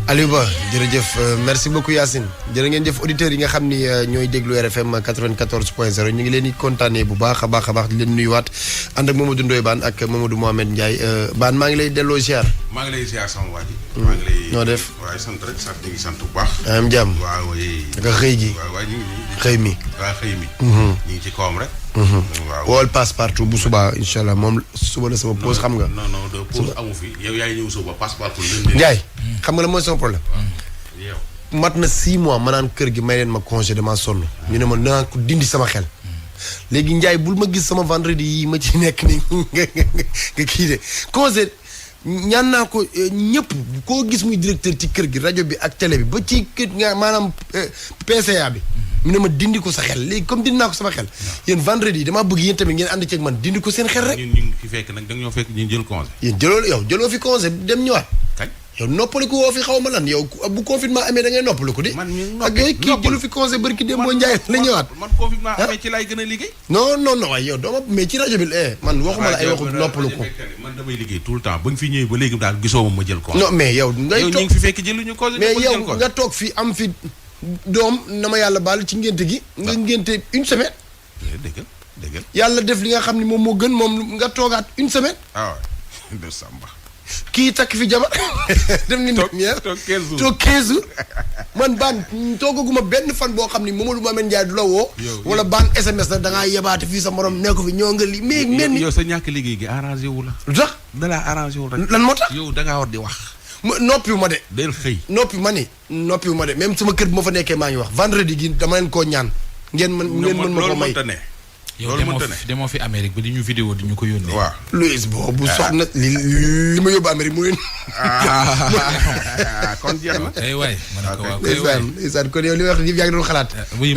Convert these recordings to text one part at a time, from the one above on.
Aliou Ba jërëjëf merci beaucoup Yacine jërë ngeen jëf auditeurs yi nga xam ni ñooy déglu RFM 94.0 ñu ngi leen di kontaanee bu baax a baax di leen nuyuwaat ànd ak Mamadou Ndoye Bane ak Mamadou Mohamed Ndiaye Bane maa ngi lay delloo ziar. maa ngi lay ziar sama waa ji. maa ngi lay noo def waaye sant rek sant ñu ngi sant bu baax. am jàmm waaw naka xëy gi. waaw ñu ngi xëy mi. waaw xëy mi. ñu ngi ci kawam rek. waaw wool passe partout bu subaa incha allah moom suba la sama pause xam nga. non de pause amu fi yow yaay ñëw suba passe partout. Ndiaye xam nga la mooy sama problème. yow mat na 6 mois ma naan kër gi may leen ma congé dama sonn ñu ne ma naa ko dindi sama xel léegi Ndiaye bul ma gis sama vendredi yi ma ci nekk ni nga kii de congé ñaan naa ko ñëpp koo gis muy directeur ci kër gi rajo bi ak télé bi ba ci kër nga maanaam PCA bi mu ne ma dindi ko sa xel léegi comme dindi naa ko sama xel yéen vendredi yi damaa bëgg yéen tamit ngeen ànd ceeg man dindi ko seen xel rek. ñun ñu ngi fi fekk nag da nga ñoo fekk ñu jël congé. yéen jëloo fi congé dem ñëwaat. kañ yow noppaliku woo fi xaw ma lan yow bu confinement amee da ngay noppaliku di. man ak yooyu kii jëlu fi congé barki dem boo Ndiaye la ñëwaat. man confinement amee ci laay gën a liggéey. non waaye yow dooma mais ci rajo bi man waxuma la ay waxu noppaliku. man damay liggéey tout le temps ba nga fi ñëwee ba léegi daal gisoo ma jël congé. non mais yow ngay yow ñu toog ngi fi fekk jëluñu congé. mais yow nga toog fi am fi doom na ma yàlla baal ci ngénte gi. nga ngénte une semaine. dëgg yàlla def li nga xam ne moom moo gën moom nga toogaat une semaine. ah waay de Samba. kii takk fi jabar dem nga toog 15 jours toog 15 jours man baan toogaguma benn fan boo xam ni Mamadou Mamadou Ndiaye du la woo wala baan SMS la da ngaa yebaate fii sa morom nekk fi ñoo nga li mais mel ni yow sa ñàkk liggéey gi arrangé wu la lu tax da laa arrangé wu rek lan moo tax yow da ngaa war di wax noppiwu ma de del xëy noppiwu ma de même sama kër bi ma fa nekkee maa ngi wax vendredi gi dama leen koo ñaan ngeen mën ma ko may yow demoo fi Amérique ba di ñu vidéo di ñu ko yónnee. waaw Louis boobu soxna li ma yóbbu Amérique mu leen. kon jeex na. kay waay ma ne ko waaw kay waay ndeysaan kon yow li wax yëpp yaa ngi doon xalaat. oui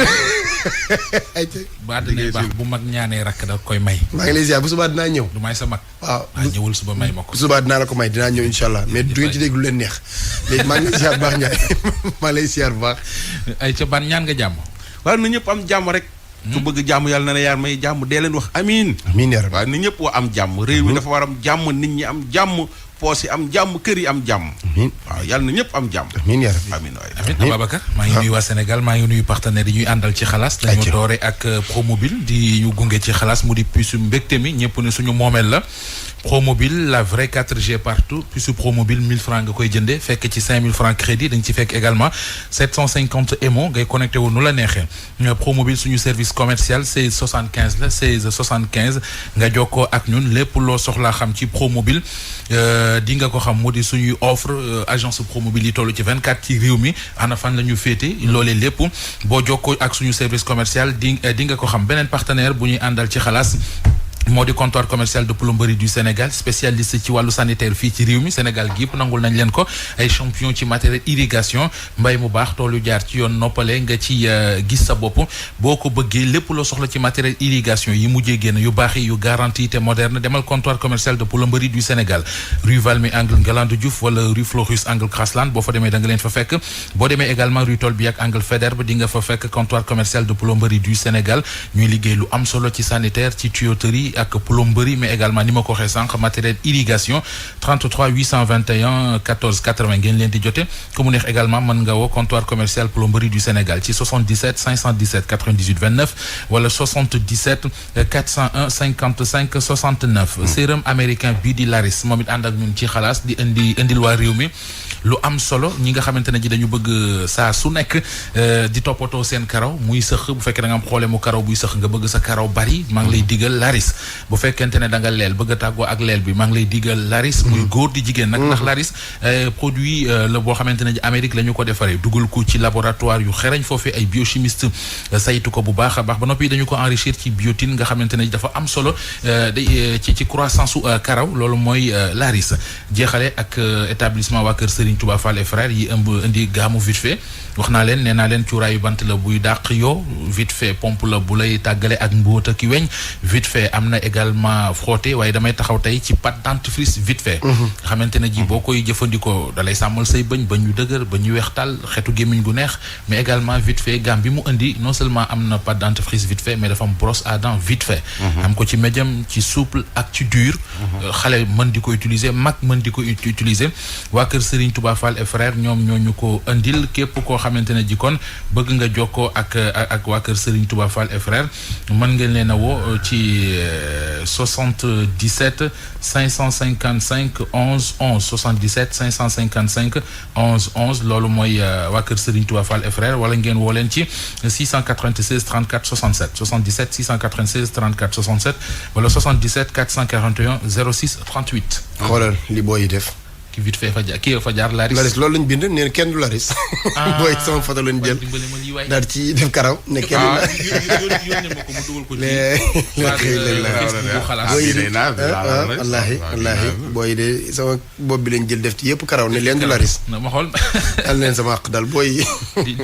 ba dinañ baax bu mag ñaanee rakk da koy may. maa ngi lay ziar bu subaa dinaa ñëw. du may sa mag. waaw ñëwul suba may ma ko. bu subaa dinaa la ko may dinaa ñëw incha allah mais du ngeen ci dégg lu leen neex léegi maa ngi lay ziar bu baax Ndiaye maa ngi lay ziar bu baax. ay ca ban ñaan nga jàmm. waaw na ñëpp am jàmm rek. ku bëgg jàmm yàlla na la yaar may jàmm dee leen wax amiin. amiin yaa rabbi. waaw na ñëpp am jàmm réew mi dafa war am jàmm nit ñi am jàmm poos yi am jàmm kër yi am jàmm. amiin waaw yàlla na ñëpp am jàmm. amiin yaa rabbi. amiin waay amiin Ababacar maa ngi nuyu waa Sénégal maa ngi nuyu partenaires yi ñuy àndal ci xalaas. dañu doore ak Promobile di ñu gunge ci xalaas mu di puce mbégte mi ñëpp ne suñu moomeel la. Promobile la vraie 4G partout puce Promobile 1000 francs nga koy jëndee fekk ci 5000 francs crédit da nga ci fekk également 750 émo ngay connecté wu nu la neexee Promobile suñu service commercial 16 75 la 16 75 nga jokkoo ak ñun lépp loo soxlaa xam ci Promobile di nga ko xam mu di suñuy offre agence Promobile yi toll ci 24 ci réew mi ana fan la ñu féete loolee lépp boo jokkoo ak suñu service commercial di nga ko xam beneen partenaire bu ñuy àndal ci xalaas moo di comptoir commercial de plomberie du Sénégal spécialiste ci wàllu sanitaire fii ci réew mi Sénégal gi yëpp nangul nañ leen ko ay champion ci matériel irrigation mbay mu baax toolu jaar ci yoon noppale nga ci gis sa bopp boo ko bëggee lépp loo soxla ci matériel irrigation yi mujjee génn yu baax yi yu garantie te moderne demal comptoir commercial de plomberie du Sénégal rue Valmy angle Ngalandou Diouf wala rue Florus angle Crasland boo fa demee da nga leen fa fekk boo demee également rue Tolbiac angle Faidherbe di nga fa fekk comptoir commercial de plomberie du Sénégal ñuy liggéey lu am solo ci sanitaire ci tuyauterie ak plomberie mais également ni ma ko waxee sànq matériel irrigation 33 821 14 80 ngeen leen di jote ku mu neex également mën nga woo comptoir commercial plomberie du Sénégal ci 77 517 98 29 wala 77 401 55 69 sérum américain bii di Laris moom it ànd ak ñun ci xalaas di indil waa réew mi lu am solo ñi nga xamante ne ji dañu bëgg saa su nekk di toppatoo seen karaw muy sëx bu fekkee da nga am problème mu karaw buy sëx nga bëgg sa karaw bari maa ngi lay digal Laris bu fekkente ne da nga leel bëgg a tàggoo ak leel bi maa ngi lay digal Laris muy góor di jigéen nag ndax Laris produit la boo xamante ne ji Amérique la ñu ko defaree dugal ko ci laboratoire yu xereñ foofee ay biochimiste saytu ko bu baax a baax ba noppi dañu ko enrichir ci biotine nga xamante ne dafa am solo ci croissance su karaw loolu mooy Laris jeexale ak établissement waa kër Serigne Touba Fall et frères yi indi gaamu vite fait wax naa leen nee naa leen cuuraayu bant la buy dàq yoo vite fait pompe la bu lay tàggale ak mbóota ki weñ vite fait am na également frotté waaye damay taxaw tey ci pâte dentifrice vite fait nga xamante ne ji boo koy jëfandikoo dalay sàmmal say bëñ yu dëgër bëñ yu weex tàll xetu gémmiñ gu neex mais également vite fait gamme bi mu indi non seulement am na pâte dentifrice vite fait mais dafa am brosse à dents vite fait am ko ci médium ci souple ak ci dur xale mën di ko utiliser mag mën di ko utiliser waa kër Serigne Touba Fall et frère ñoom ñoo ñu ko andil képp koo xamante ne ji kon bëgg nga jokkoo ak waa kër Serigne Touba Fall et frère mën ngeen leen a woo ci 77 555 11 11 77 555 11 11 loolu mooy waa kër Serigne Touba Fall et frère wala ngeen woo leen ci 696 34 67 77 696 34 67 wala 77 441 06 38. xoolal li booy yi def. ki vite fait fa jaar Laris. Laris loolu lañ bind nee na kenn du Laris. booy sama photo lañ jël daal ci def karaw ne kenn du la. yónnee ma ko mu dugal ko ci. wallaahi booy de sama bopp bi lañ jël def ci yëpp karaw ne leen du Laris. na ma xool. al leen sama àq daal booy yi.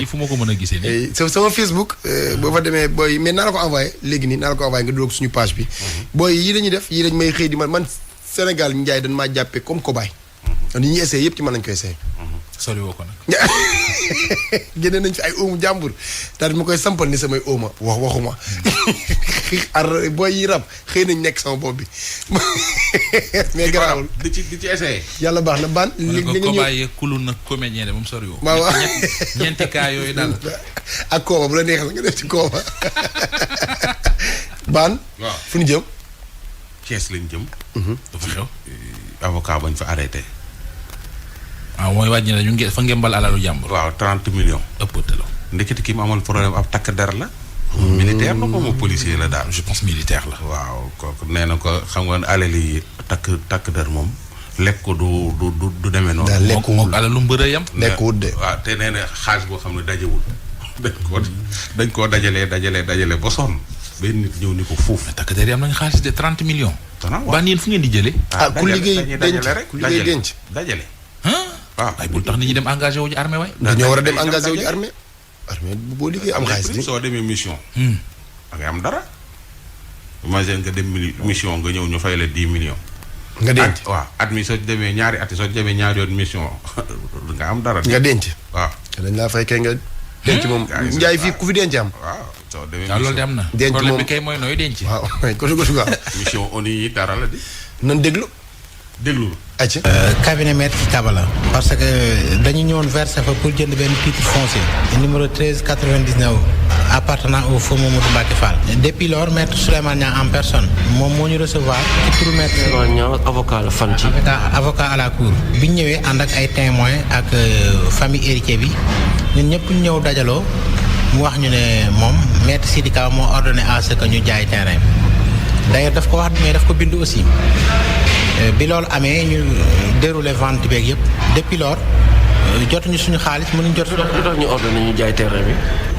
di fu ma ko mën a gisee nii. sama Facebook. boo fa demee booy mais naa la ko envoyé léegi nii naa la ko envoyé nga dugal ko suñu page bi. booy yii dañuy def yii dañ may xëy di man Sénégal njaay dañ maa jàppee comme cobaye. ni ñuy essayé yëpp ci mën nañu koy essayé. sori woo ko nag. génne nañ fi ay oomu jàmbur daal ma koy sampal ni samay ooma waxuma. booy yi rab xëy nañ nekk sama bopp bi. mais garaawul di ci essayé. yàlla baax na ban. li nga ñëw cobaye kulu nag comédien de moom sori woo. waaw ñeenti cas yooyu daal. ak kooba bu la neexee la nga def ci kooba. ban. waaw fu ñu jëm. Thiès lañ jëm. dafa xew. avocat bañ fa arrêté. mooy wàññi na ñu ngi fa ngembal alalu jàmbur. waaw 30 millions. ëppatalo. ndeketi ki mu amal problème ab takk der la. militaire la moom policier la daal. je pense militaire la. waaw kooku nee na ko xam nga alal yi takk der moom lekk ko du demee noonu. daal lekk moom alalu mbër a yam. lekk wut de. waaw te nee na xaalis boo xam ne dajewul. dañ koo dajalee ba sonn. benn nit ñëw ni ko fuuf. mais takk der yi am nañu xaalis de 30 millions. baan yéen fu ngeen di jëlee. ku liggéey denc dajale. waaw ay bul tax nit ñi dem engagé wu ci armée waay. dañoo war a dem engagé wu ci armée. armée boo liggéey am xaalis bi soo demee mission. da ngay am dara. imagine nga dem mission nga ñëw ñu fay la 10 millions. nga denc waaw at mi soo demee ñaari at soo demee ñaari yoon mission nga am dara. nga denc. waaw dañ laa fay kay nga. denc moom njaay fii ku fi denc am. waaw soo demee mission loolu de am na. denc moom problème bi kay mooy nooy denc. waaw gosu waaw. mission ONU yi dara la di. nan déglu. acca. cabinet maître Kabala. parce que dañu ñëwoon verser fa pour jënd benn titre foncier. numéro 1399 appartenant au feu Mamadou Mbacké Fall. depuis lors maître Souleymane Niang en personne moom moo ñu recevoir ci turu maître Souleymane Niang avocat la fan ci. avocat à la cour. bi ñu ñëwee ànd ak ay témoins ak famille héritier bi ñun ñëpp ñu ñëw dajaloo mu wax ñu ne moom maître Sidi Ka moo ordonné à ce que ñu jaay terrain bi d'ailleurs daf ko wax mais daf ko bind aussi. bi loolu amee ñu déroulé vente beeg yëpp depuis lors jotuñu suñu xaalis mënuñ jot. lu tax ñu ordonné ñu jaay terrain bi.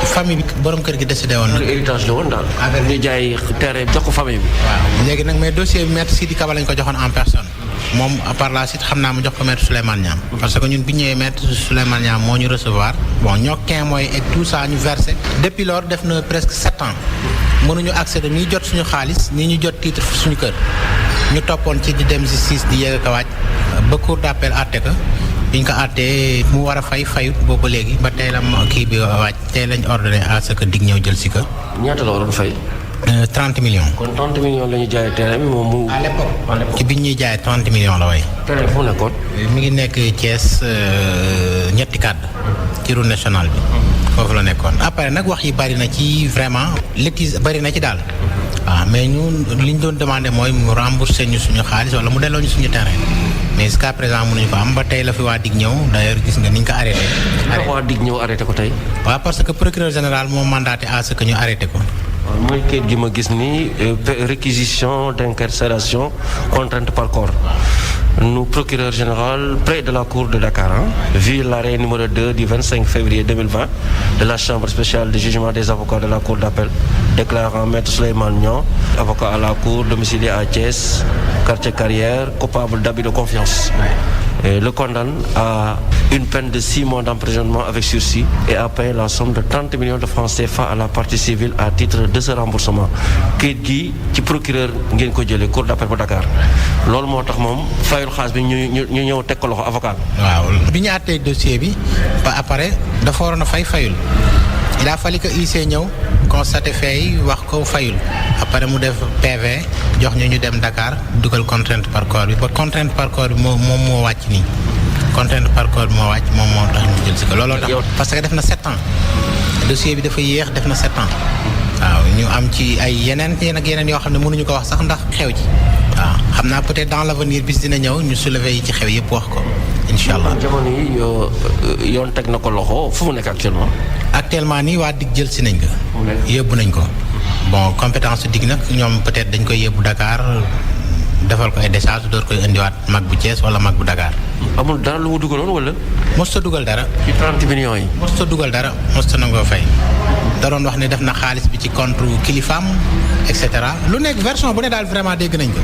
famille bi borom kër gi décidé woon na. héritage la woon daal. ñu jaay terrain bi jox ko famille bi. waaw léegi nag mais dossier bi maître Sidi Kaba lañ ko joxoon en personne moom par la suite xam naa mu jox ko maître Souleymane Niang. parce que ñun bi ñëwee maître Souleymane Niang moo ñu recevoir bon ñoo témoins et tout ça ñu versé. depuis lors def na presque 7 ans mënuñu accéder nii jot suñu xaalis nii ñu jot titre suñu kër. ñu toppoon ci di dem justice di yéeg a waaj ba cour d'appel àtte ko bi ñu ko àttee mu war a fayut boobu léegi ba tey la kii bi waaj tey lañ ordonné à ce que dig ñëw jël si ko. ñaata la waroon fay. 30 millions. kon 30 millions la ñu jaayee terrain bi moom mu. à l'époque ci biñ ñuy jaayee 30 millions la way. terrain fu mu nekkoon. mi ngi nekk Thiès ñetti kàdd ci route nationale bi. foofu la nekkoon après nag wax yi bari na ci vraiment litige bari na ci daal. waaw mais ñun li ñu doon demandé mooy mu rembourser ñu suñu xaalis wala mu delloo ñu suñu terrain mais jusqu'à présent mënuñu ko am ba tey la fi waa dig ñëw d'ailleurs gis nga ni ñu ko arrêté. ndax waa dig ñëw arrêté ko tey. waaw parce que procureur général moo mandaté à ce que ñu arrêté ko. waaw mooy kayit gi ma gis nii réquisition d'incarcération contrainte par corps. Nous, procureur général, près de la Cour de Dakar, vu l'arrêt numéro 2 du 25 février 2020 de la Chambre spéciale de jugement des avocats de la Cour d'appel, déclarant maître Souleymane Niang, avocat à la Cour, domicilié à Thiès, quartier Carrière, coupable d'abus de confiance. Et le condamne à une peine de 6 mois d'emprisonnement avec sursis et à payer la somme de 30 millions de francs CFA à la partie civile à titre de ce remboursement. kayit gi ci procureur ngeen ko jëlee Cour d'appel bu Dakar loolu moo tax moom fayul xaalis bi ñu ñëw teg ko loxo avocat bi. waaw bi ñu àttee dossier bi ba après dafa waroon a fayul. il a fallu que IC ñëw constaté fay wax ko fayul après mu def PV jox ñu dem Dakar dugal contrainte par corps bi ba contrainte par corps bi moom moo wàcc nii contrainte par corps moo wàcc moom moo tax ñu jël si ko looloo tax parce que def na 7 ans dossier bi dafa yéex def na 7 ans waaw ñu am ci ay yeneen yoo xam ne mënuñu ko wax sax ndax xew ji waaw xam naa peut-être dans l'avenir bis dina ñëw ñu soulever yi ci xew yëpp wax ko incha allah. jamono yi yoon teg na ko loxo fu mu nekk actuellement nii waa dig jël si nañ ko. yóbbu nañ ko. bon compétence dig nag ñoom peut-être dañ koy yóbbu Dakar defal ko ay décharge door koy indiwaat mag bu Thiès wala mag bu Dakar. amul dara lu mu dugaloon wala. mosut a dugal dara. ci 30 millions yi. mosut a dugal dara mosut a nangoo fay. da doon wax ne def na xaalis bi ci compte kilifaam et cetera lu nekk version bu ne daal vraiment dégg nañ ko.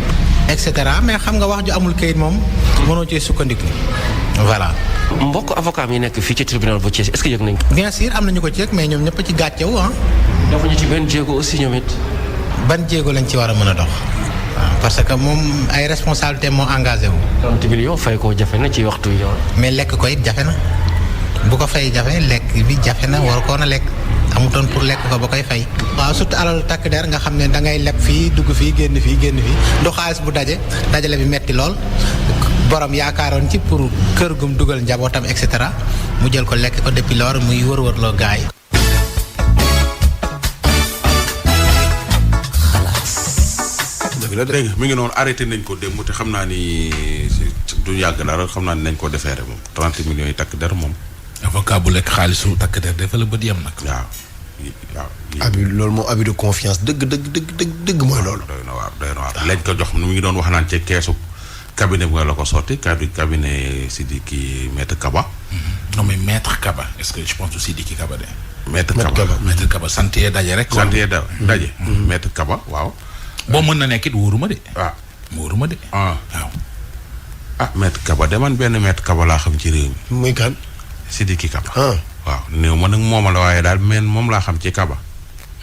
et cetera mais xam nga wax ju amul kayit moom mënoo cee sukkandiku voilà. mbokk avocat yi nekk fii ci tribunal bu Thiès est-ce que yëg nañ ko. bien sûr am nañu ko ci yëg mais ñoom ñëpp ci gàccewu ah. defuñu ci benn jéego aussi ñoom it. ban jéego lañ ci war a mën a dox. parce que moom ay responsabilité moo engagé wu. 30 millions fay koo jafe na ci waxtu yi. mais lekk ko it jafe na bu ko fay jafe lekk bi jafe na war koo na lekk amutoon pour lekk ko ba koy fay. waaw surtout alal takk der nga xam ne da ngay leb fii dugg fii génn fii du xaalis bu dajale bi metti lool borom yaakaaroon ci pour kër gum dugal njabootam et cetera mu jël ko lekk ko depuis lors muy wër-wërloo gaay dégg mi ngi noonu arrêté nañ ko démb te xam naa ni du yàgg dara xam naa ni nañ ko defeere moom 30 millions yi takk der moom. avocat bu lekk xaalisu takk der dafa la bët yem nag. waaw. abi loolu moom abi de confiance dëgg mooy loolu. doy na waar lañ ko jox mu ngi doon wax naan ci keesu cabinet bi nga la ko sotti cabinet Sidiki maître Kaba. non mais maître Kaba est-ce que je pense aussi Sidiki Kaba de. maître Kaba sant yee daje rek. sant yee daje. maître Kaba waaw. boo mën na nekk it wóoruma de. waaw wóoruma de. waaw. maître Kaba de man benn maître Kaba laa xam ci réew mi. muy kan. Sidiki Kaba. waaw néew ma nag mooma la waaye daal moom laa xam ci Kaba.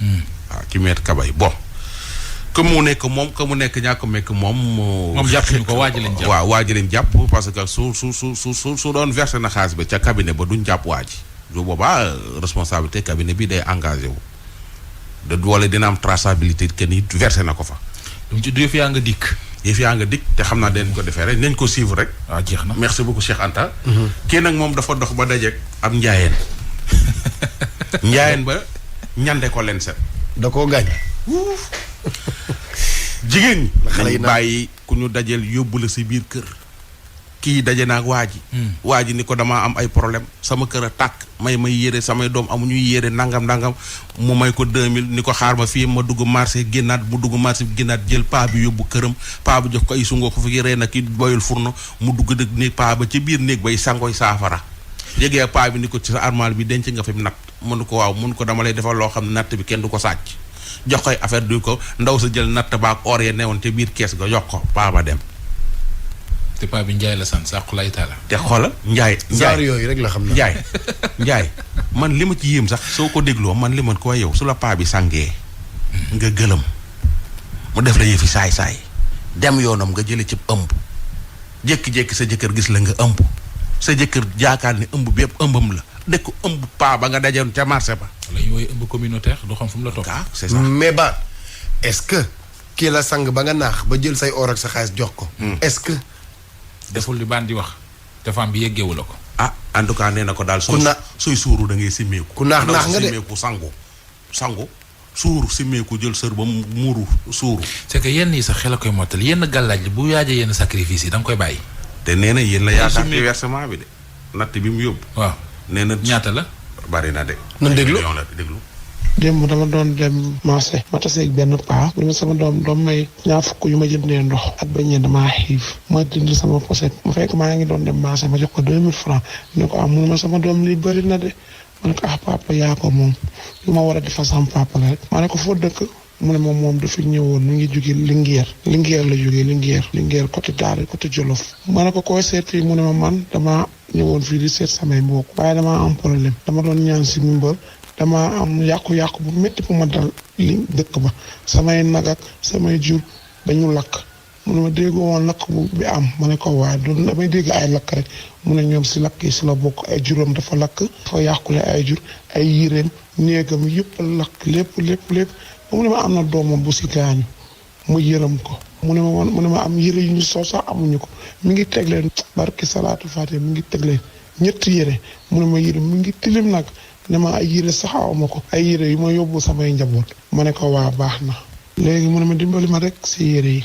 waaw ci maître Kaba yi bon. que mu nekk moom que mu nekk ñàkk mekk moom. moom jàppuñu ko waa ji leen jàpp. waaw waa ji leen jàpp parce que su doon versé na xaalis ba ca cabinet ba duñ jàpp waa ji. su boobaa responsabilité cabinet bi day engagé wu. wala dina am traçabilité que ni versé na ko fa. donc ci yëf yaa nga dikk. yëf yaa nga dikk te xam naa dañ ko defee rek nañ ko suivre rek. waaw jeex na merci beaucoup Cheikh Anta. kii nag moom dafa dox ba dajeeg am njaayeen. njaayeen ba ñande ko leen set. da koo gaañ. jigéen ñi. xale yi bàyyi ku ñu dajeel yóbbu la si biir kër. kii daje naag waa ji. waa ji ni ko damaa am ay problème sama kër a tàkk may yére samay doom amuñuy yére nangam mu may ko 2000 ni ko xaar ma fii ma dugg marché génnaat mu dugg marché bi génnaat jël paa bi yóbbu këram paa bi jox ko ay sungoo ko fi rey na ki boyul furno mu dugg dëgg néeg paa ba ci biir néeg bay sangoy saafara jegee paa bi ni ko ci sa armoire bi denc nga fi natt mënu ko waaw mënu ko dama lay defal loo xam ne natt bi kenn du ko sàcc jox koy affaire du ko ndaw sa jël natt baak or ya newoon te biir kees ga jox ko paa ba dem. te paa bi Ndiaye la sant sàqu lay taala. te xoola Ndiaye. yooyu rek la xam na Ndiaye man li ma ci yéem sax soo ko dégloo man li man ko yow su la paa bi sàngee nga gëlëm mu def la yëfi saay-saay dem yoonam nga jële ci ëmb jékki-jékki sa jëkkër gis la nga ëmb sa jëkkër jaakaar ni ëmb bi yëpp ëmbam la dëkk ëmb paa ba nga dajoon ca marché ba. la ñu woowee ëmb communautaire du xam fu mu la toog. c'est ça mais ba est-ce que kii la sang ba nga naax ba jël say or ak sa xaalis jox ko. est-ce que. deful li baan di wax te femme bi yeggeewu la ko. en tout cas nee na ko daal. sooy suuru da ngay simmeeku. ku naax nga de simmeeku sangu suuru simmeeku jël sër ba muuru suuru. c'est que yenn yi sax xel a koy mottali yenn gàllaaj bu yaajee yenn sacrifice yi da nga koy bàyyi. te nee na yéen la yaakaar ci versement bi de natt bi mu yóbbu. waaw nee na ñaata la. bari na de. na déglu démb dama doon dem marché ma taseeg benn paa mu ne ma sama doom may ñaar fukk yu ma jëndee ndox ak bañ damaa xiif ma dindi sama poset mu fekk maa ngi doon dem marché ma jox ko 2000 francs ne ko mu ne ma sama doom lii bëri na de ma ne ko papa yaa ko moom lu ma war a defal sama papa la rek ma ne ko foo dëkk mu ne moom dafa ñëwoon mi ngi jóge Linguère la jógee Linguère côté Daara côté Jolof ma ne ko koy seet fii mu ne ma man dama ñëwoon fii di seet samay mbokk waaye dama am problème dama doon ñaan si ndimbal dama am yàqu-yàqu bu métti bu ma dal li dëkk ba samay nag ak samay jur dañu lakk mu ne ma déggoo woon lakk bu bi am ma ne ko waaye du damay dégg ay lakk rek mu ne ñoom si lakk yi si la bokk ay juróom dafa lakk dafa yàqule ay jur ay yiréem néegam yëpp lakk lépp ba mu ne ma am na doomam bu si gaañu mu yërëm ko mu ne ma am yére yu ñu sol sax amuñu ko mi ngi teg leen barki salaatu faate mi ngi teg leen ñetti yére mu ne ma yére mi ngi tilim nag ne ma ay yére sax awma ko ay yére yu ma yóbbu samay njaboot ma ne ko waa baax na léegi mu ne ma dimbali ma rek si yére yi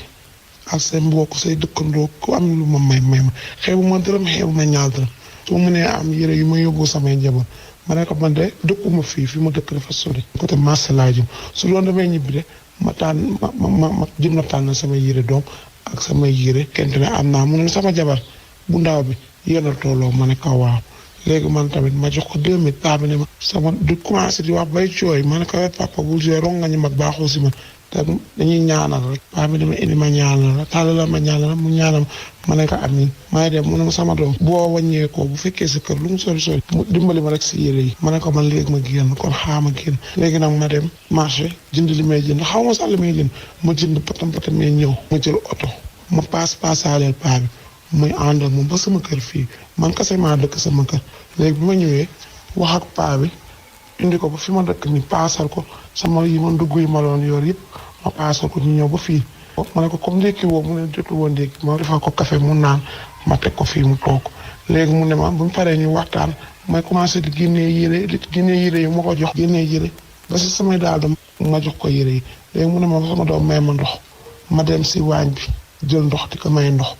ak say mbokk say dëkkandoo ku am lu ma may ma xeebu ma dërëm xeebu ma ñaar dërëm su ma mënee am yére yu ma yóbbu samay njaboot ma ne ko man de dëkkuma fii fi ma dëkk dafa sori côté marché laa jëm su doon damay ñibbi de ma tànn ma jëm na tànn sama yére doom ak sama yére kente ne am naa mu ne sama jabar bu ndaw bi yéen a tolloo ma ne ko waaw léegi man tamit ma jox ko 2000 paa bi ne ma sama du commencé di wax bay cooy ma ne ko papa bu jooy rong nga ñu mag baaxoo si man te dañuy ñaanal rek paa bi dama indi ma ñaanal la tàllal ma ñaanal mu ñaanal ma ne ko amin maa ngi dem mu ne ma sama doom boo wàññeekoo bu fekkee sa kër lu mu sori sori mu dimbali ma rek si yére yi ma ne ko man léegi ma génn kon xaama génn léegi nag ma dem marché jënd li may jënd xaw ma sax li may jënd ma jënd patam mee ñëw ma jël oto ma paasaaleel paa bi muy àndal moom ba sama kër fii man kese maa dëkk sama kër léegi bi ma ñëwee wax ak paa bi indi ko ba fi ma dëkk ni paasal ko sama yi man dugg yi ma doon yor yëpp ma paasal ko ñu ñëw ba fii ma ne ko comme ndékki woo mu ne jotul woon ndékki ma defal ko café mu naan ma teg ko fii mu toog léegi mu ne ma bu ñu paree ñu waxtaan may commencé di génnee yére yi ma ko jox génnee yére ba si samay daal dam ma jox ko yére yi léegi mu ne ma sama doom may ma ndox ma dem si waañ bi jël ndox di ko may ndox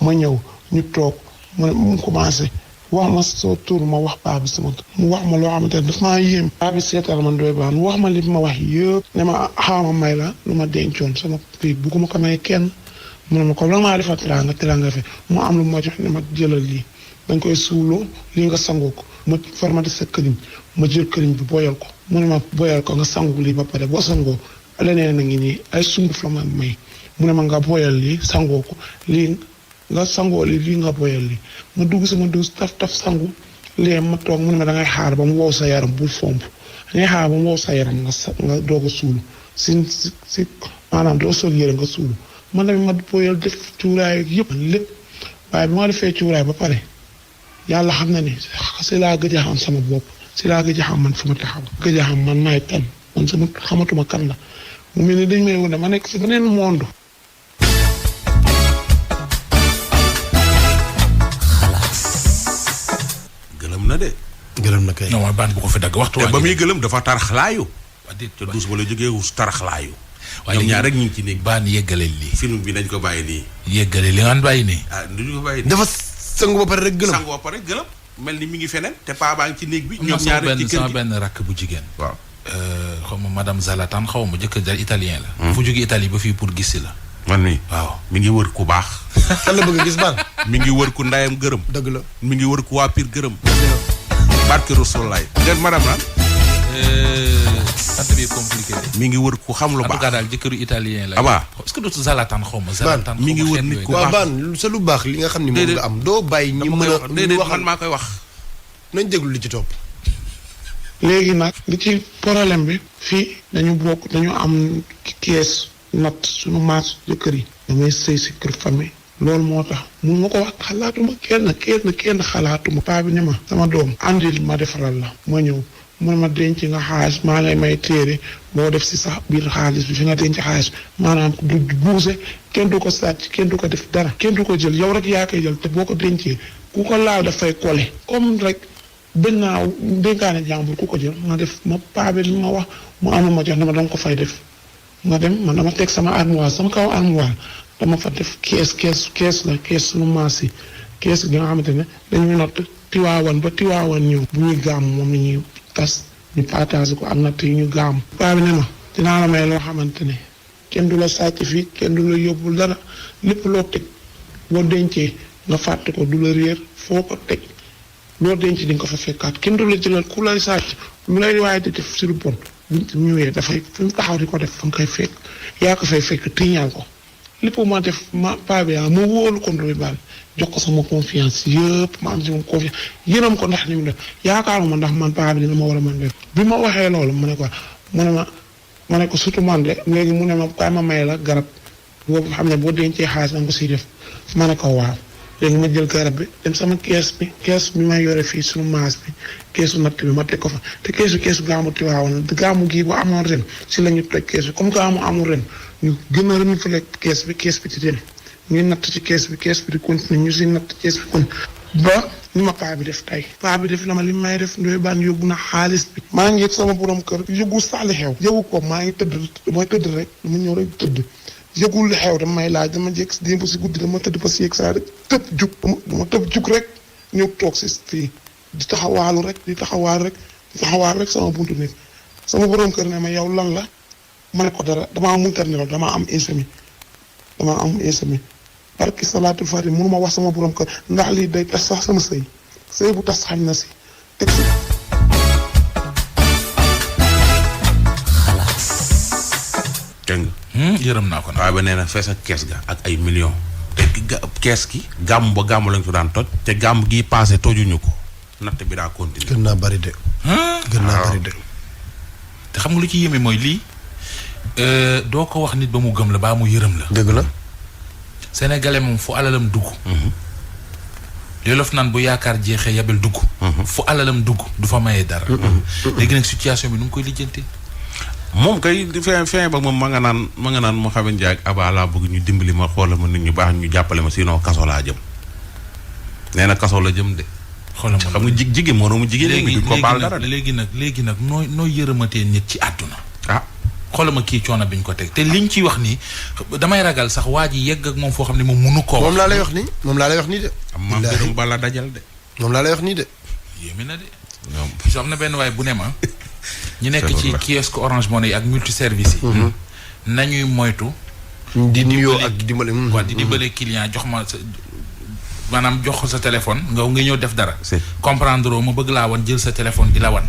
ma ñëw ñu toog mu commencé wax ma soo tur ma wax paa bi sama tur mu wax ma loo xamante ne daf maa yéem paa bi seetal ma Ndoye Bane wax ma li ma wax yëpp ne ma xaama may la lu ma dencoon sama fii bugguma ko may kenn mu ne ma comme la maa defal teraanga fe mu am lu ma jox ne ma jëlal lii dañ koy suuloo lii nga sangoo ko ma formati sa këriñ ma jël këriñ bi boyal ko mu ne ma boyal ko nga sangu lii ba pare boo sangoo leneen na ngi nii ay sunguf la ma may mu ne ma nga boyal lii sangoo ko lii nga sangoo lii nga boyal lii ma dugg sama douche taf sangu léegi ma toog mu ne ma dangay xaar ba mu wow sa yaram bul fomp dangay xaar ba mu wow sa yaram nga doog a suulu si maanaam doo sol yére nga suulu man tamit ma boyal def cuuraay yëpp lépp waaye bi ma defee cuuraay ba pare yàlla xam na ni si laa gëj a xam sama bopp si laa gëj a xam man fu ma taxaw gëj a xam man maay kan man sama xamatuma kan la mu mel ni dañ may wone ma nekk si beneen monde. na de gëlëm na kay non ma baan bu ko fi dagg waxtu te ba muy gëlëm dafa taraxlaayu te duus wala jógee taraxlaayu ñoom ñaar rek ñu ngi ci néeg baan yeggaleel lii film bi nañ ko bàyyi nii yeggale li ngaan bàyyi nii duñu ko bàyyi nii dafa sangu ba pare rek gëlëm sangu ba pare gëlëm mel ni mi ngi feneen te paa baa ngi ci néeg bi ñoom ñaar rek ci kër gi sama benn rakk bu jigéen waaw xaw ma madame Zalatan xaw ma jëkkër jar italien la fu jóge Italie ba fii pour gis si la man nii waaw mi ngi wër ku baax kan la bëgg gis baan mi ngi wër ku ndayam gërëm dëgg la mi ngi wër ku waa Pire gërëm barke Rasulaay ngeen madame naan sant bi compliqué mi ngi wër ku xam lu en tout baax cas daal jëkkëru italien la Aba est-ce que dootu Zalatan xaw ma Zalatan mi ngi wër nit ku waaw baax baan sa lu baax li nga xam ni moom nga am doo bàyyi ñi mën a déedéet wax man maa koy wax nañ déglu li ci topp léegi nag li ci problème bi fii dañu am kees natt suñu maas jëkkër yi damay sëy si kër famille loolu moo tax mun ma ko wax xalaatuma kenn xalaatuma paa bi ne ma sama doom andil ma defaral la ma ñëw mu ne ma denc nga xaalis maa lay may téere boo def si sax biir xaalis bi fi nga denc xaalis maanaam du buuse kenn du ko sàcc kenn du ko def dara kenn du ko jël yow rek yaa koy jël te boo ko dencee ku ko laal dafay kole comme rek bëgg naa dénkaane jàmbur ku ko jël ma def ma paa bi li ma wax mu am ma jox ne ma danga ko fay def nga dem man dama teg sama armoire sama kaw armoire dama fa def kees la suñu maas yi kees gi nga xamante ne dañuy natt tiwaawan ba tiwaawan ñëw bu ñuy gaam moom la ñuy tas ñu partage ko ak natt yi ñu gaam paa bi ne ma dinaa la may loo xamante ne kenn du la sàcc fii kenn du la yóbbul dara lépp loo teg boo dencee nga fàtte ko du la réer foo ko teg loo denc di nga ko fa fekkaat kenn du la jëlal ku lay sàcc lu lay waaye di def si lu bon bu ñëwee dafay fi mu taxaw di ko def fa nga koy fekk yaa ko fay fekk tiñaan ko lépp ma def ma paa bi ma wóolu ko Ndoye Bane jox ko sama confiance yëpp ma am si moom confiance yéenam ko ndax ni mu def yaakaaruma ndax man paa bi dina ma war a mën def bi ma waxee loolu mu ne ko ma ne ko surtout man de léegi mu ne ma kaay ma may la garab boobu xam ne boo dencee xaalis da nga ko siy def ma ne ko waaw léegi ma jël garab bi dem sama kees bi may yore fii suñu maas bi keesu natt bi ma teg ko fa te keesu gaamu Tiwaawan gaamu gii bu amoon ren si la ñu toj kees bi comme gaamu amul ren ñu gën a renouveler kees bi di dem ñuy natt ci kees bi di continuer ñu si natt kees bi kon ba ni ma paa bi def tey paa bi def na ma li may def ndoy baan yóbbu na xaalis bi maa ngi sama borom kër yëgu saali xew yëgu ko maa ngi tëdd rek dama ñëw rek tëdd yëgul li xew dama may laaj dama jekk si démb si guddi dama tëdd ba si yëg saa rek dama tëb jug rek ñëw toog si fii di taxawaalu rek sama buntu nekk sama borom kër ne ma yow lan la ma ne ko dara damaa munta nelaw damaa am insomnie barki salaatul fatiha mënu ma wax sama borom kër ndax lii day tas sax sama sëy bu tas xañ na si teg si yërëm naa ko nag. waaye ba nee na fees ak kees ga ak ay millions. te kees gi gàmm ba gàmm lañ ko daan toj. te gàmm gii passé tojuñu ko. natt bi daa continuer. gën naa bari de. te xam nga lu ci yéeme mooy lii doo ko wax nit ba mu gëm la baa mu yërëm la. dëgg la. Sénégalais moom fu alalam dugg. li Wolof naan bu yaakaar jeexee yabel dugg. fu alalam dugg du fa mayee dara. léegi nag situation bi nu mu koy lijjantee. moom kay fin ba moom ma nga naan Mouhamed Ndiaye ak Aba laa bëgg ñu dimbali ma xoolal ma nit ñu baax ñu jàppale ma sinon kaso laa jëm. nee na kaso la jëm de. xoolal ma xam nga jigéen moroomu jigéen ñi duñ ko baal dara de. léegi nag nooy yërëmatee nit ci àdduna. xoolal ma kii coono bi ñu ko teg te liñ ciy wax nii damay ragal sax waa ji yegg ak moom foo xam ne moom mënu koo. moom laa lay wax nii de. am gërëm bala dajal de. moom laa lay wax nii de. yéeme na de. soo am na benn waay bu ne ma. ñu nekk ci kiosque Orange Money ak multiservice yi. nañuy moytu. di nuyoo ak di dimbale. waaw di dimbale client jox ma maanaam jox ko sa téléphone nga ñëw def dara. comprendre ma bëgg laa wan jël sa téléphone di la wan.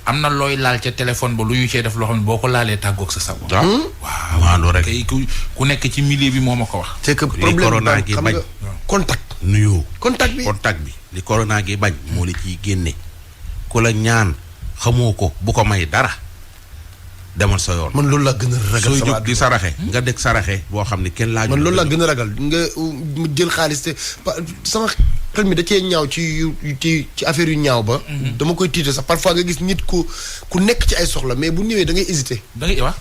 am na looy laal ca téléphone ba lu ñu cee def loo xam ne boo ko laalee tàggoog sa sago. waaw loolu rek kay ku nekk ci milieu bi moo ma ko wax. c'est que problème ba xam nga contact. nuyoo contact bi li corona gi bañ moo la ciy génne. ku la ñaan xamoo ko bu ko may dara demal sa yoon. man loolu laa gën a ragal. sooy jóg di saraxe. nga dégg saraxe boo xam ne kenn laaju. man loolu laa gën a ragal nga mu jël xaalis te sama xel mi da cee ñaaw ci affaire yu ñaaw ba. dama koy tiite sax parfois nga gis nit ku nekk ci ay soxla mais bu ñëwee da ngay hésité. da ngay wax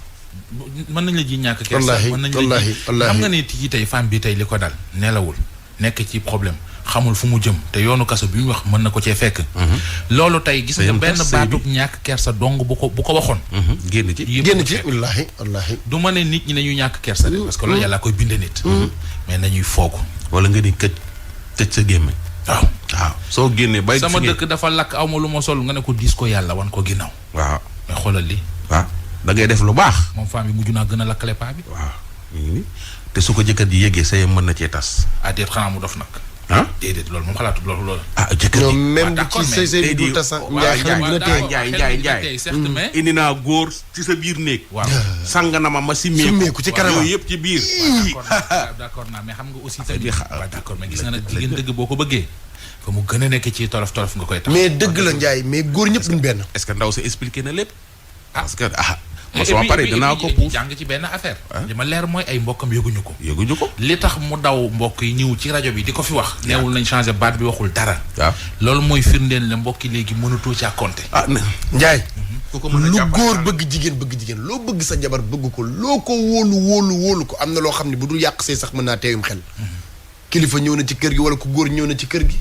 mën nañ la ji ñàkk kersa. wallaahi mën nañ la ji xam nga ni ci tey femme bi tey li ko dal nelawul nekk ci problème xamul fu mu jëm te yoonu kaso bi ñu wax mën na ko cee fekk. loolu tey gis nga benn baatub ñàkk kersa dong bu ko waxoon. génn ci wallaahi. du ma ne nit ñi nañu ñàkk kersa de parce que loolu yàlla koy binde nit. mais nañuy foog. wala nga ni tëj sa gémmiñ. waaw soo génnee bay. sama dëkk dafa lakk aw ma lu ma sol nga ne ko diis ko yàlla wan ko ginnaaw. waaw mais xoolal li waaw da ngay def lu baax. moom femme bi mujj naa gën a lakkale paa bi. waaw te su ko jëkkër ji yéegee say mën na cee tas. déet xanaa mu dof nag. déedéet loolu moom xalaatu loolu. jëkkër ji même ci say du tas Njaay certes mais indi naa góor ci sa biir néeg. waaw sang na ma simmeeku ci kanam yooyu yëpp ci biir. d'accord naa mais xam nga aussi tamit. waaw d'accord mais gis nga nag jigéen dëgg boo ko bëggee. fa mu gën a nekk ci tolof nga koy tax. mais dëgg la Njaay mais góor ñëpp duñ benn. est-ce que ndaw sa expliqué na lépp. parce que et sama pare dinaa ko puus jàng ci benn affaire. li ma leer mooy ay mbokkam yëguñu ko. li tax mu daw mbokk yi ñëw ci rajo bi di ko fi wax. neewul nañ changé baat bi waxul dara. waaw loolu mooy firndeel ne mbokk yi léegi mënatoo caa compter. Njaay. ku ko mën a lu góor bëgg jigéen loo bëgg sa jabar bëgg ko loo ko wóolu ko am na loo xam ne bu dul yàq see sax mën naa teeyum xel. kilifa ñëw na ci kër gi wala ku góor ñëw na ci kër gi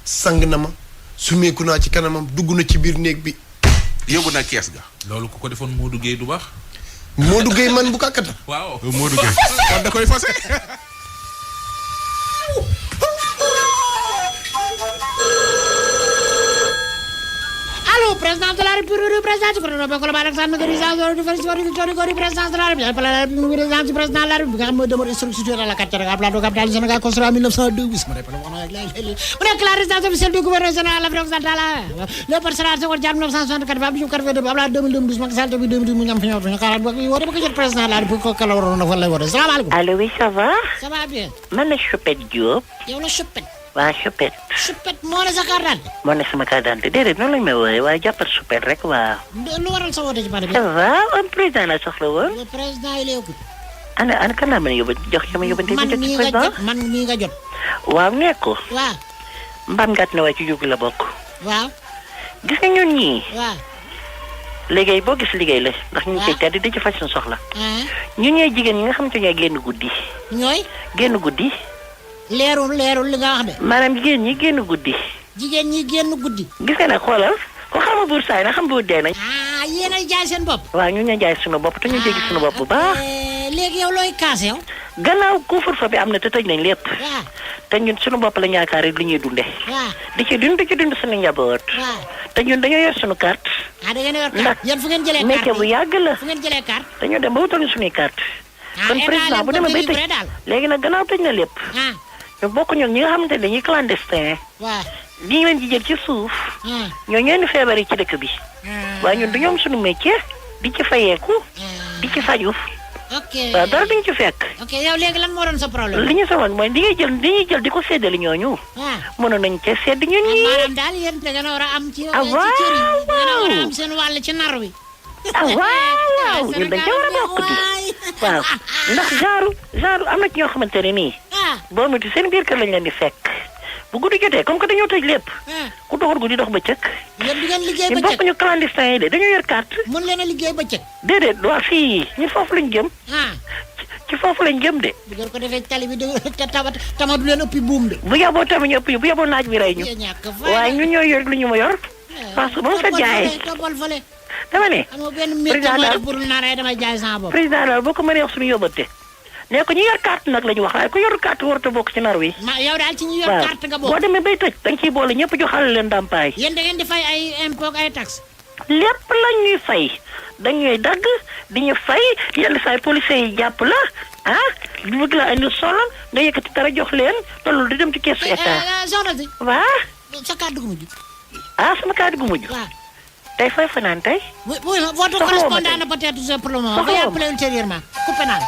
sang na ma sumeeku naa ci kanamam dugg na ci biir néeg bi. yóbbu na kees ga. loolu ku ko defoon Modou Gueye du baax. Modou Gueye man bu kàkkata. waaw Modou Gueye kon da koy fase. Allô, président de la République, président du gouvernement, président de la République, président de la République, nga xam mooy demeure historique située dans la capitale capitale du Sénégal construit en 1902 la résidence officielle du gouverneur général de l'Afrique occidentale Léopold Sédar Senghor Diatta 1964 Abdou Diouf 82 Abdoulaye 2012 Macky Sall 2012 mu ñam fi ñëw ñu xaaral ba woote ba ko jot président de la République ko kala waroon na fa lay woote salaamaaleykum. Allô, oui, ça va? Ça va bien. Man la Choupette Diop. yow la Choupette. waa Choupette. Choupette moo ne sa carte d'identité. moo ne sama carte d'identité déedéet noonu lañ may woowee waaye jàppal Choupette rek waaw. lu waral sa woote ci pare bi. ça va un président la soxla woon. le président il est occupé. ana kan laa mën a yóbbu jox sama yóbbante bi jot ci président man mii nga jot. waaw nekku. waaw. mbaam gàtt na waaye ci jóg la bokk. waaw. gis nga ñun ñii. waaw. liggéey boo gis liggéey la ndax ñu ngi koy tedd di ci faj suñu soxla. ñun ñooy jigéen ñi nga xamante ñooy génn guddi. ñooy. génn guddi. leerul li nga wax de. maanaam jigéen ñi génn guddi. jigéen ñi génn guddi. gis nga nag xoolal ko xama buur saay na xam buur dee nañ. yéen a jaay seen bopp. waaw ñun ñoo jaay suñu bopp te ñu jéggi suñu bopp bu baax. léegi yow looy kaas yow. gannaaw couvre-feu bi am na te tëj nañ lépp. waaw. te ñun suñu bopp la yaakaar li ñuy dunde. waaw. di ci dund suñu njaboot. waaw. te ñun dañoo yor suñu carte. da ngeen yor carte yéen fu ngeen jëlee carte métier bu yàgg la. fu ngeen jëlee carte. dañoo dem ba wutal ñu suñuy carte. kon président bu demee bay tëj léegi nag gannaaw tëj na lépp. ñu bokk ñoom ñi nga xamante ne dañuy clandestin. waaw. li ñu leen di jël ci suuf. ñoo ñeen feebar yi ci dëkk bi. waaye ñun du ñoom suñu métier di ci fayeeku. di ci faju. ok waaw dara duñ ci fekk. ok yow léegi lan moo doon sa problème. li ñu soxla mooy li ñuy jël di ko séddale ñooñu. mënoon nañ cee sédd ñun ñii. maanaam daal yéen da ngeen a war a am ci. waaw waaw da ngeen a war a am seen wàll ci nar wi. waaw ñun dañ ca war a bokk di. waaw ndax genre am na ci ñoo xamante ne nii. boo mutu seen biir kër lañ leen di fekk. bu guddi jotee comme que dañoo tëj lépp. ku doxul guddi dox bëccëg. yéen du ngeen liggéey bëccëg ñu bokk ñu clandestin yi de dañoo yor carte. mën leen a liggéey bëccëg. déedéet waa fii ñun foofu lañ jëm. ci foofu lañ jëm de. bu ngeen ko defee tali bi de tama du leen ëppi buum de. bu yaboo tamit ñu ëpp bu yaboo naaj bi rey ñu. waaye ñun ñooy yor lu ñu ma yor. parce que ba mu fa jaayee. toppal fële. dama ne. amoo benn métier mooy def pour naan damay jaay sama bopp. président daal boo ko mënee wax suñu yóbbante. ne ko ñu yor carte nag la ñu wax waaye ku yor carte warut a bokk ci nar wi. yow daal ci ñu yor carte nga bokk. boo demee bay tëj da nga ciy boole ñëpp joxal leen ndàmpaay. yéen da ngeen di fay ay impôt ay taxes. lépp la ñuy fay dañuy dagg di ñu fay yenn saa policiers yi jàpp la di bëgg la indi solal nga yëkkati dara jox leen te loolu di dem ci keesu état. soxna si. waaw. sa kàddu gu mujj. sama kàddu gu mujj. waaw. tey fay fanaan tey. oui votre correspondant peut-être pour le moment. veuillez appeler ultérieurement. Coupe pénal.